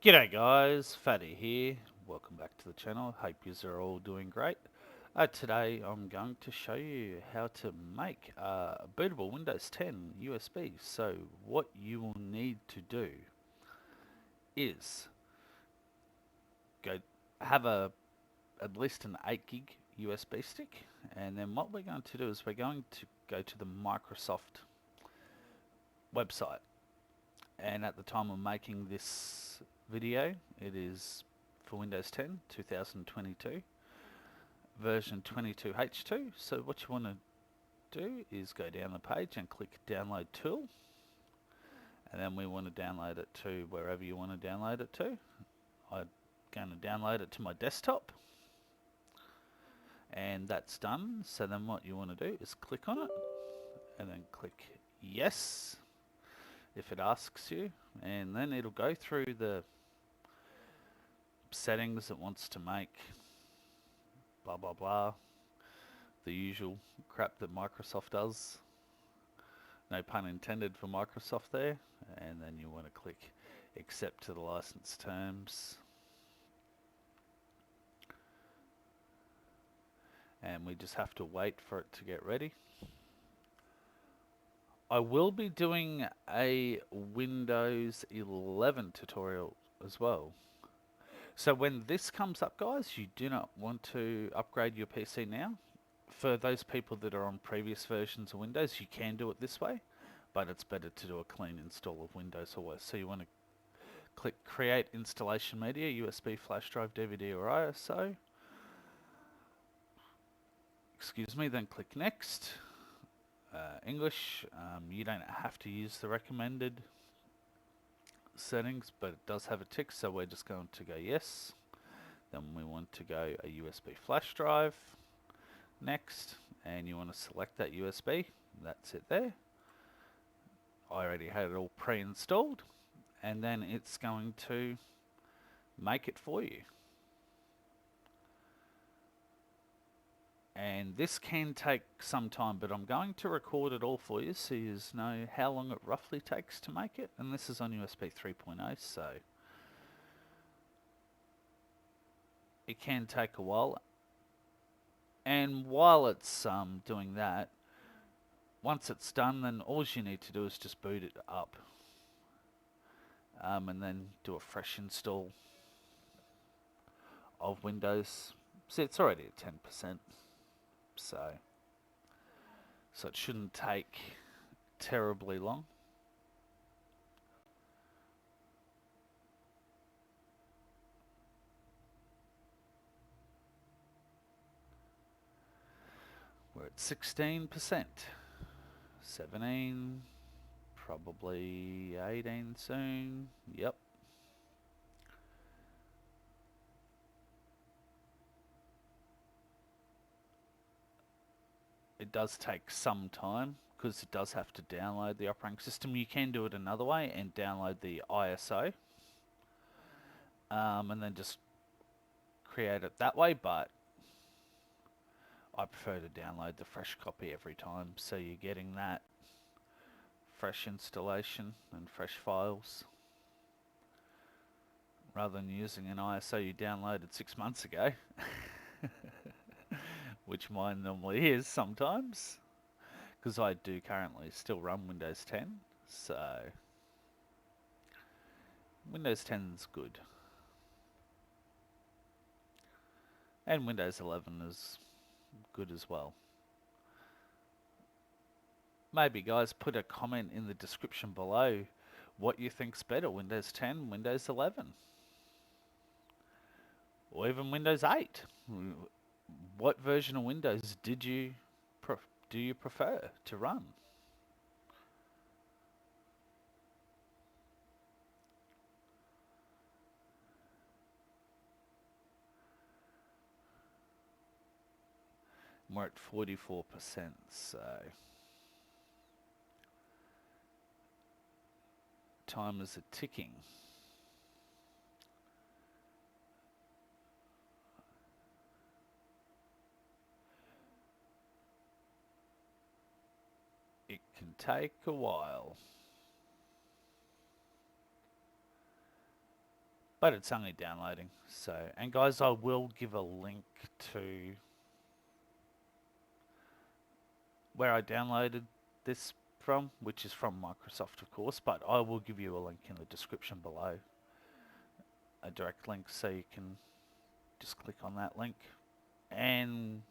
G'day guys, Fatty here. Welcome back to the channel. Hope you are all doing great. Today I'm going to show you how to make a bootable Windows 10 USB. So what you will need to do is go have at least an 8 gig USB stick, and then what we're going to do is we're going to go to the Microsoft website. And at the time of making this video, it is for Windows 10 2022 version 22H2. So what you want to do is go down the page and click download tool, and then we want to download it to wherever you want to download it to. I'm going to download it to my desktop, and that's done. So then what you want to do is click on it and then click yes if it asks you, and then it'll go through the settings it wants to make, blah blah blah, the usual crap that Microsoft does. No pun intended for Microsoft there. And then you want to click accept to the license terms, and we just have to wait for it to get ready. I will be doing a Windows 11 tutorial as well. So when this comes up, guys, you do not want to upgrade your PC now. For those people that are on previous versions of Windows, you can do it this way, but it's better to do a clean install of Windows always. So you want to click create installation media, USB, flash drive, DVD or ISO. Excuse me, then click next. English, you don't have to use the recommended settings, but it does have a tick, so we're just going to go yes. Then we want to go a USB flash drive, next, and you want to select that USB. That's it there. I already had it all pre-installed, and then it's going to make it for you. And this can take some time, but I'm going to record it all for you so you know how long it roughly takes to make it. And this is on USB 3.0, so it can take a while. And while it's doing that, once it's done, then all you need to do is just boot it up, and then do a fresh install of Windows. See, it's already at 10%, so it shouldn't take terribly long. We're at 16%, 17, probably 18 soon. Yep. It does take some time because it does have to download the operating system. You can do it another way and download the ISO, and then just create it that way, but I prefer to download the fresh copy every time, so you're getting that fresh installation and fresh files rather than using an ISO you downloaded 6 months ago, which mine normally is sometimes, because I do currently still run Windows 10, so Windows 10 is good. And Windows 11 is good as well. Maybe guys, put a comment in the description below what you think's better, Windows 10, Windows 11, or even Windows 8. What version of Windows do you prefer to run? We're at 44%, so time is a ticking. It can take a while. but it's only downloading. So, and guys, I will give a link to where I downloaded this from, which is from Microsoft, of course, but I will give you a link in the description below, a direct link, so you can just click on that link. And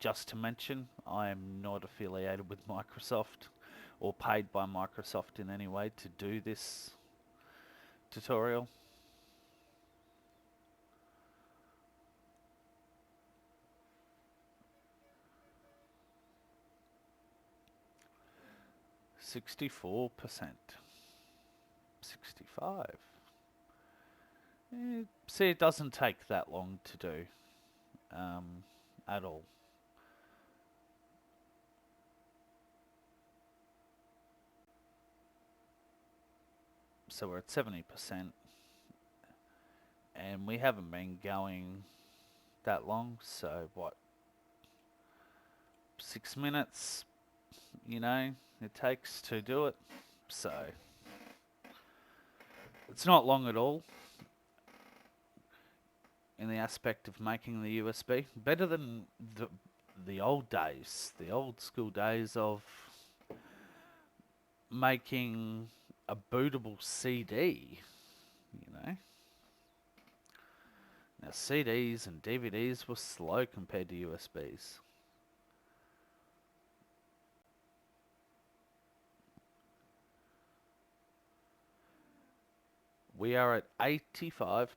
just to mention, I am not affiliated with Microsoft or paid by Microsoft in any way to do this tutorial. %64%. 65. See, it doesn't take that long to do at all. So we're at 70%, and we haven't been going that long. So what, 6 minutes, you know, it takes to do it. So it's not long at all in the aspect of making the USB. Better than the old days, the old school days of making a bootable CD, you know. Now CDs and DVDs were slow compared to USBs. We are at 85%.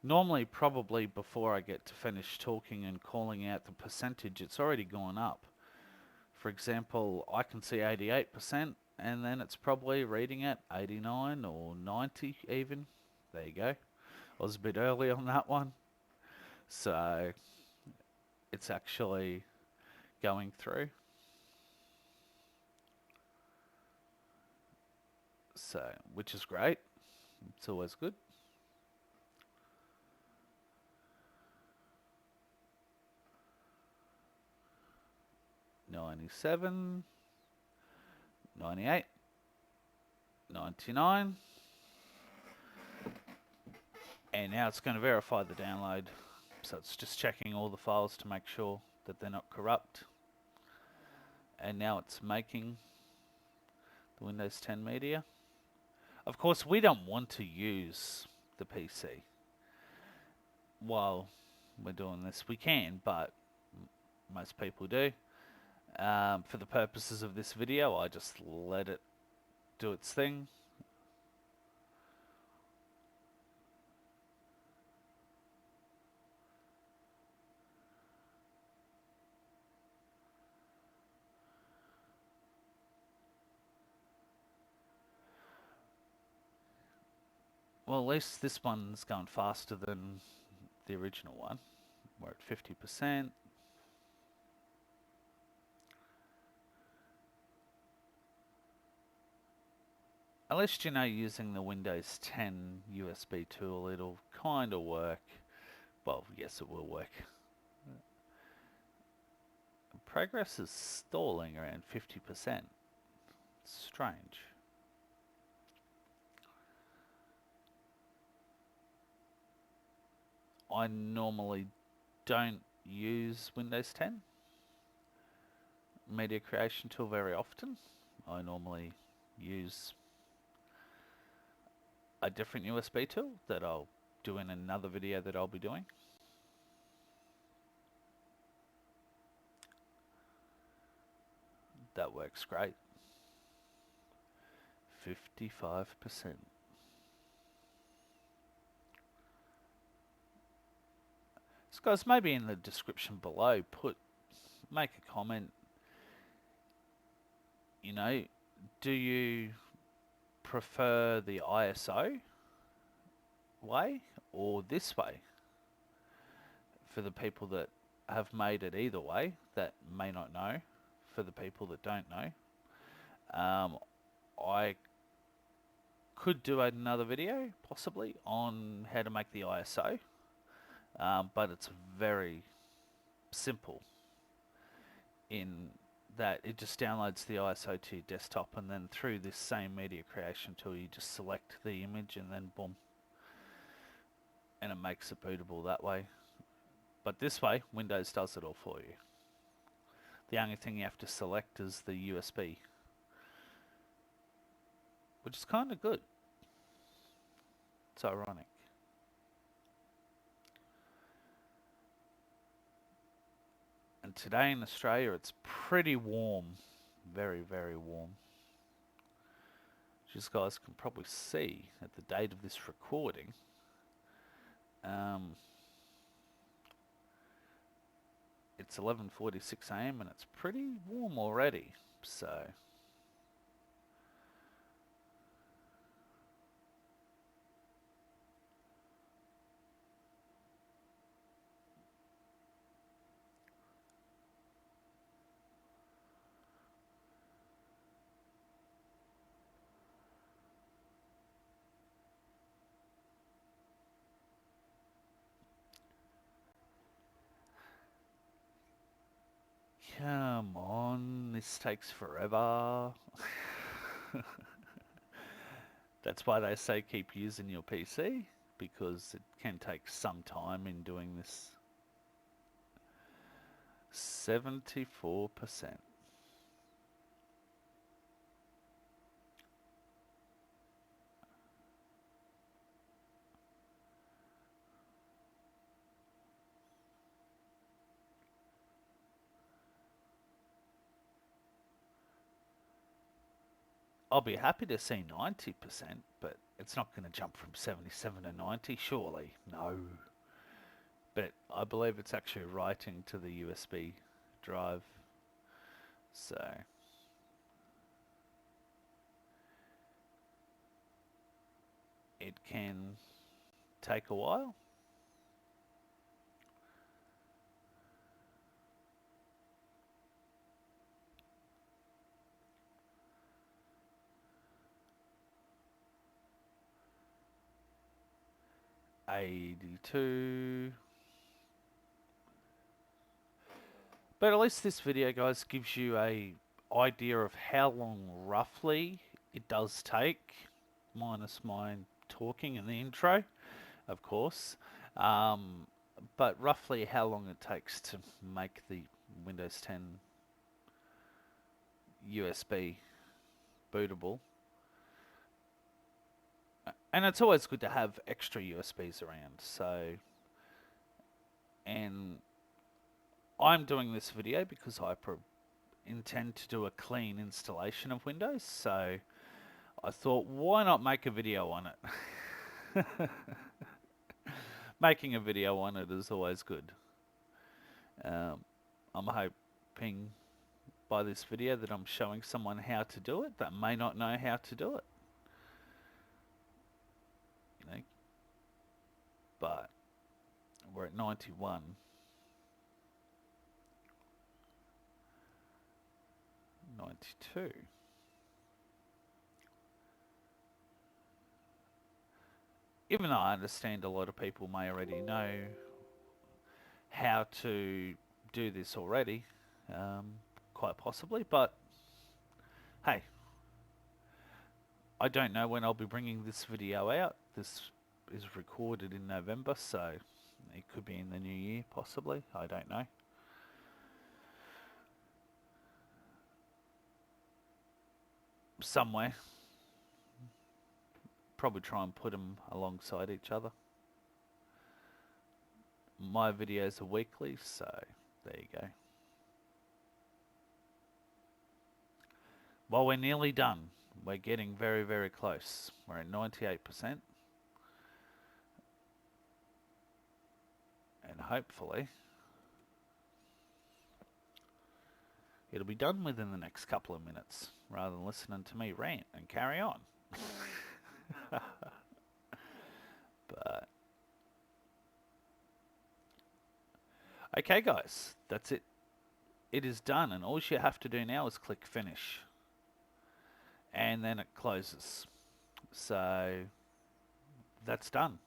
Normally, probably before I get to finish talking and calling out the percentage, it's already gone up. For example, I can see 88%, and then it's probably reading at 89 or 90 even. There you go. I was a bit early on that one. So it's actually going through. So, which is great. It's always good. $97, $98, $99, and now it's going to verify the download. So it's just checking all the files to make sure that they're not corrupt. And now it's making the Windows 10 media. Of course, we don't want to use the PC while we're doing this. We can, but most people do. For the purposes of this video, I just let it do its thing. Well, at least this one's going faster than the original one. We're at 50%. At least you know using the Windows 10 USB tool, it'll kind of work. Well, yes, it will work. Progress is stalling around 50%. It's strange. I normally don't use Windows 10 media creation tool very often. I normally use a different USB tool that I'll do in another video that I'll be doing. That works great. 55%. So guys, maybe in the description below, make a comment. You know, do you prefer the ISO way or this way? For the people that have made it either way, that may not know. For the people that don't know, I could do another video possibly on how to make the ISO, but it's very simple in that it just downloads the ISO to your desktop, and then through this same media creation tool you just select the image and then boom, and it makes it bootable that way. But this way Windows does it all for you. The only thing you have to select is the USB, which is kind of good. It's ironic. And today in Australia it's pretty warm, very, very warm. As you guys can probably see at the date of this recording, it's 11:46 AM and it's pretty warm already. So come on, this takes forever. That's why they say keep using your PC, because it can take some time in doing this. 74%. I'll be happy to see 90%, but it's not going to jump from 77 to 90, surely. No. But I believe it's actually writing to the USB drive. So it can take a while. $82. But at least this video, guys, gives you a idea of how long roughly it does take, minus my talking in the intro, of course. But roughly how long it takes to make the Windows 10 USB bootable. And it's always good to have extra USBs around. So, and I'm doing this video because I intend to do a clean installation of Windows. So I thought, why not make a video on it? Making a video on it is always good. I'm hoping by this video that I'm showing someone how to do it that may not know how to do it. You know, but we're at 91. 92. Even though I understand a lot of people may already know how to do this already, quite possibly, but hey, I don't know when I'll be bringing this video out. This is recorded in November, so it could be in the new year, possibly. I don't know. Somewhere. Probably try and put them alongside each other. My videos are weekly, so there you go. Well, we're nearly done. We're getting very, very close. We're at 98%. And hopefully it'll be done within the next couple of minutes, rather than listening to me rant and carry on. But okay, guys, that's it. It is done, and all you have to do now is click finish, and then it closes. So that's done.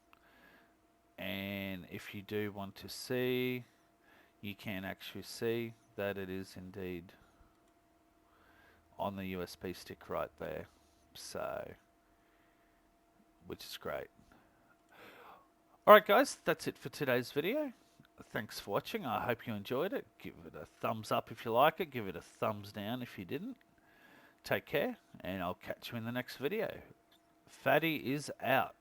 And if you do want to see, you can actually see that it is indeed on the USB stick right there. So, which is great. Alright guys, that's it for today's video. Thanks for watching. I hope you enjoyed it. Give it a thumbs up if you like it. Give it a thumbs down if you didn't. Take care, and I'll catch you in the next video. Fatty is out.